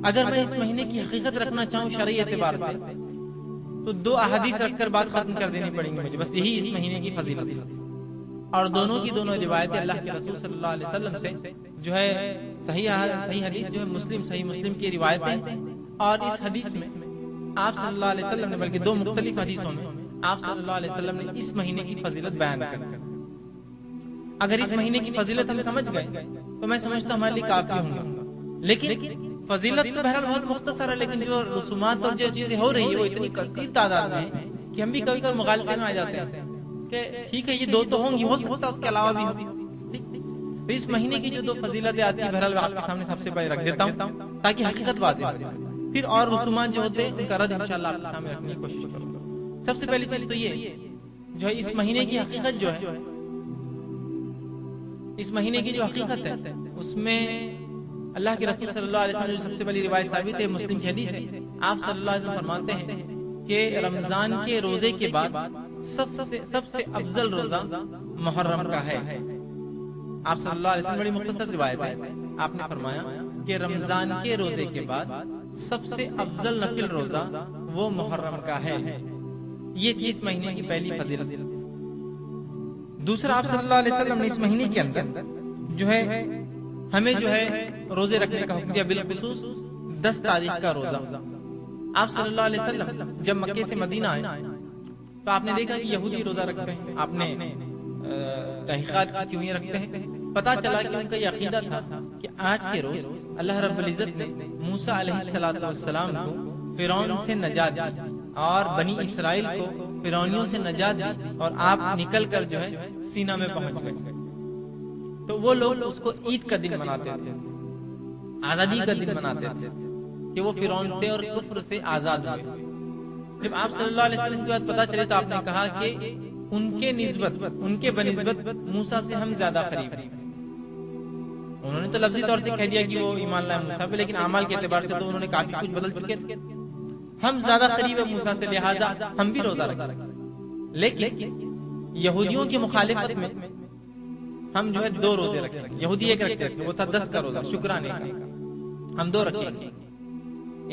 اگر میں اس مہینے کی حقیقت رکھنا چاہوں شرعی اعتبار سے تو 2 احادیث رکھ کر بات ختم کر دینی پڑیں گی مجھے، بس یہی اس مہینے کی فضیلت ہے۔ اور دونوں کی دونوں روایتیں اللہ کے رسول صلی اللہ علیہ وسلم سے جو ہے صحیح حدیث جو ہے صحیح مسلم کی روایتیں، اور اس حدیث میں آپ صلی اللہ علیہ وسلم نے بلکہ 2 مختلف حدیثوں میں آپ صلی اللہ علیہ وسلم نے اس مہینے کی فضیلت بیان کر۔ اگر اس مہینے کی فضیلت ہم سمجھ گئے تو میں سمجھتا ہوں ہمارے لیے کافی ہوں گا، لیکن فضیلت تو بہرحال بہت مختصر ہے، لیکن جو رسومات اور جو چیزیں ہو رہی ہے وہ اتنی کثیر تعداد میں ہے کہ ہم بھی کبھی کبھی مغالطے میں آ جاتے ہیں کہ ٹھیک ہے یہ 2 تو ہوں گی، ہو سکتا ہے اس کے علاوہ بھی ہو۔ تو اس مہینے کی جو 2 فضیلتیں آتی ہیں بہرحال آپ کے سامنے سب سے پہلے رکھ دیتا ہوں تاکہ حقیقت واضح ہو جائے، پھر اور رسومات جو ہوتے ہیں ان کا رد انشاءاللہ آپ کے سامنے رکھنے کی کوشش کروں گا۔ سب سے پہلی چیز تو یہ جو ہے اس مہینے کی حقیقت جو ہے، اس مہینے کی جو حقیقت ہے اس میں اللہ کے رسول صلی اللہ علیہ وسلم جو سب سے پہلی روایت ثابت ہے، مسلم کی حدیث ہے، آپ صلی اللہ علیہ وسلم فرماتے ہیں کہ رمضان کے روزے کے بعد سب سے افضل روزہ محرم کا ہے۔ آپ صلی اللہ علیہ وسلم بڑی مختصر روایت ہے، آپ نے فرمایا کہ رمضان کے روزے کے بعد سب سے افضل نفل روزہ وہ محرم کا ہے۔ یہ تھی اس مہینے کی پہلی فضیلت۔ دوسرا، آپ صلی اللہ علیہ وسلم نے اس مہینے کے اندر جو ہے ہمیں جو ہے روزے رکھنے کا حکم دیا، بالخصوص 10 تاریخ کا روزہ۔ آپ صلی اللہ علیہ وسلم جب مکے سے مدینہ آئے تو آپ نے دیکھا کہ یہودی روزہ رکھتے ہیں، آپ نے تحقیقات کی کیوں یہ رکھتے ہیں، پتا چلا کہ ان کا یہ عقیدہ تھا کہ آج کے روز اللہ رب العزت نے موسیٰ علیہ السلام کو فرعون سے نجات دی اور بنی اسرائیل کو فرعونیوں سے نجات دی، اور آپ نکل کر جو ہے سینا میں پہنچ گئے۔ تو وہ لوگ اس کو عید کا دن مناتے تھے، آزادی کا دن مناتے تھے کہ وہ فرعون سے اور کفر سے آزاد ہوئے۔ جب آپ صلی اللہ علیہ وسلم کی بات پتا چلی تو آپ نے کہا کہ ان کے بنسبت موسیٰ سے ہم زیادہ قریب ہیں۔ انہوں نے تو لفظی طور سے کہہ دیا کہ وہ ایمان لائے موسیٰ پہ، لیکن اعمال کے اعتبار سے تو انہوں نے کافی کچھ بدل چکے تھے۔ ہم زیادہ قریب ہیں موسیٰ سے، لہٰذا ہم بھی روزہ رکھیں۔ لیکن یہودیوں کی مخالفت میں ہم جو ہے 2 روزے رکھیں گے۔ یہودی ایک رکھتے تھے، وہ تھا 10 کا روزہ شکرانے کا، ہم 2 رکھیں گے،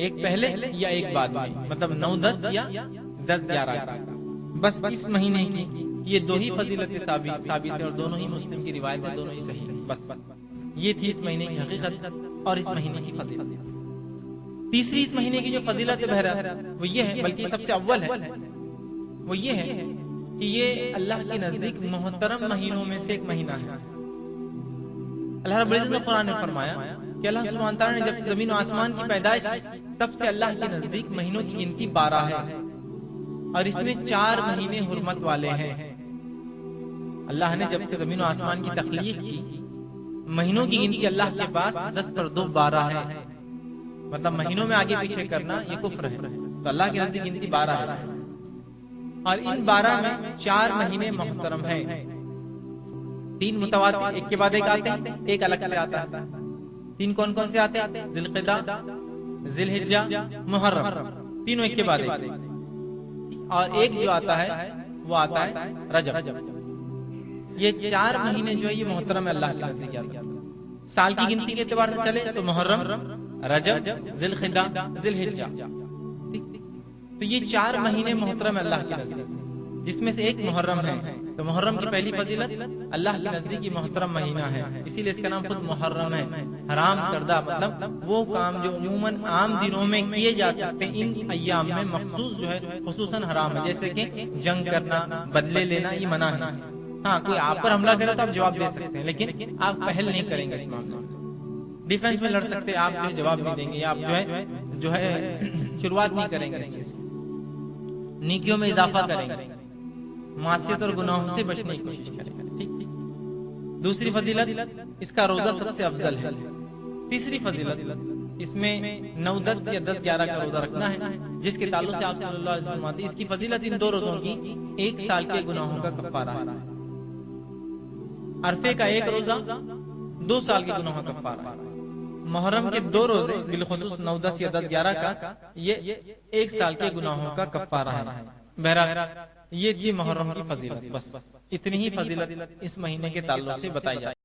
ایک پہلے یا ایک بعد میں، مطلب 9-10 یا 10-11 کا۔ بس اس مہینے کی یہ 2 ہی فضیلتیں ثابت ہیں، اور دونوں ہی مسلم کی روایت ہیں، دونوں ہی صحیح ہیں۔ بس یہ تھی اس مہینے کی حقیقت اور اس مہینے کی فضیلت۔ تیسری اس مہینے کی جو فضیلت ہے بہرحال وہ یہ ہے، بلکہ سب سے اول ہے، وہ یہ ہے کہ یہ اللہ کے نزدیک محترم مہینوں میں سے ایک مہینہ ہے۔ اللہ رب العزت نے قرآن میں فرمایا کہ اللہ سبحانہ تعالیٰ نے جب زمین و آسمان کی پیدائش کی تب سے اللہ کے نزدیک مہینوں کی گنتی 12 ہے، اور اس میں 4 مہینے حرمت والے ہیں۔ اللہ نے جب سے زمین و آسمان کی تخلیق کی، مہینوں کی گنتی اللہ کے پاس 10 پر 2 12 ہے، مطلب مہینوں میں آگے پیچھے کرنا یہ کفر ہے، تو اللہ کے نزدیک گنتی 12 ہے، اور ان 12 میں 4 مہینے محترم ہیں، 3 متواتر ایک کے بعد ایک آتے ہیں، ایک الگ سے آتا ہے۔ 3 کون کون سے آتے ہیں؟ ذی القعدہ، ذی الحجہ، محرم، تینوں ایک کے بعد ایک، اور ایک جو آتا ہے وہ آتا ہے رجب۔ یہ 4 مہینے جو ہے یہ محترم ہے اللہ کے نزدیک آتے ہیں۔ سال کی گنتی کے اعتبار سے چلے تو محرم، رجب، ذی القعدہ، ذی الحجہ، تو یہ 4 مہینے محترم اللہ کے نزدیک، جس میں سے ایک محرم ہے۔ تو محرم کی پہلی فضیلت اللہ کے نزدیک یہ محترم مہینہ ہے، اسی لیے اس کا نام خود محرم ہے، حرام کردہ، مطلب وہ کام جو عموماً عام دنوں میں کیے جا سکتے ان ایام میں مخصوص جو ہے خصوصاً حرام ہے، جیسے کہ جنگ کرنا، بدلے لینا، یہ منع ہے۔ ہاں کوئی آپ پر حملہ کرے تو آپ جواب دے سکتے ہیں، لیکن آپ پہل نہیں کریں گے اس معاملے میں، ڈیفنس میں لڑ سکتے، آپ جو ہے جواب نہیں دیں گے، آپ جو ہے شروعات نہیں کریں گے اس چیز، نیکیوں میں اضافہ کریں گے، معصیت اور گناہوں سے بچنے کی کوشش کریں گے۔ ٹھیک۔ دوسری فضیلت اس کا روزہ سب سے افضل ہے۔ تیسری فضیلت اس میں 9-10 یا 10-11 کا روزہ رکھنا ہے، جس کے تعلق سے آپ صلی اللہ علیہ وسلم اس کی فضیلت ان 2 روزوں کی 1 سال کے گناہوں کا کفارہ ہے۔ عرفے کا 1 روزہ 2 سال کے گناہوں کا کفارہ ہے، محرم کے 2 روزے بالخصوص 9-10 یا 10-11 کا یہ 1 سال کے گناہوں کا کفارہ ہے۔ بہرحال یہ تھی محرم کی فضیلت، بس اتنی ہی فضیلت اس مہینے کے تعلق سے بتائی جائے۔